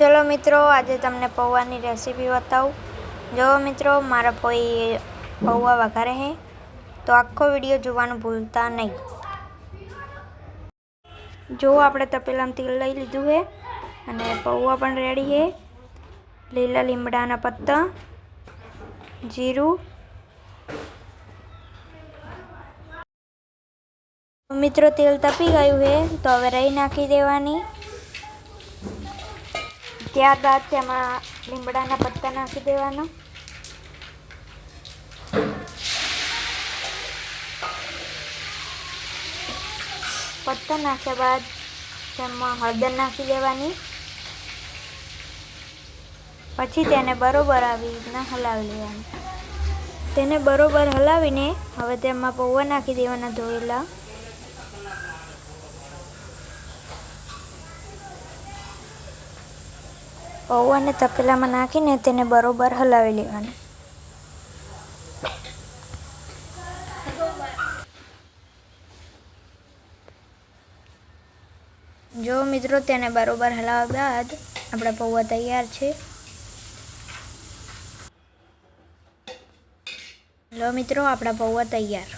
चलो मित्रों, आज तमने पौवानी रेसिपी बताऊँ। जो मित्रों मारा पोई पौवा वघारे है, तो आखो विडियो जोवानुं भूलता नहीं। जो आपणे तपेलामां तेल लई लीधुं है अने पौवा पण रेडी है। લીલા લીમડાના પત્તા, જીરું। मित्रों तेल तपी गयुं है, तो हवे रई नाखी देवानी। ત્યારબાદ તેમાં લીમડાના પત્તા નાખી દેવાના। પત્તા નાખ્યા બાદ તેમાં હળદર નાખી દેવાની। પછી તેને બરોબર આવી રીતના હલાવી લેવાનું। તેને બરોબર હલાવીને હવે તેમાં પૌવા નાખી દેવાના ધોયેલા। પૌવાને તપેલામાં નાખીને તેને બરોબર હલાવી લેવાનું। जो मित्रों तेने बरोबर हलाव्या बाद आपणा पौवा तैयार छे। लो मित्रों आपणा पौवा तैयार।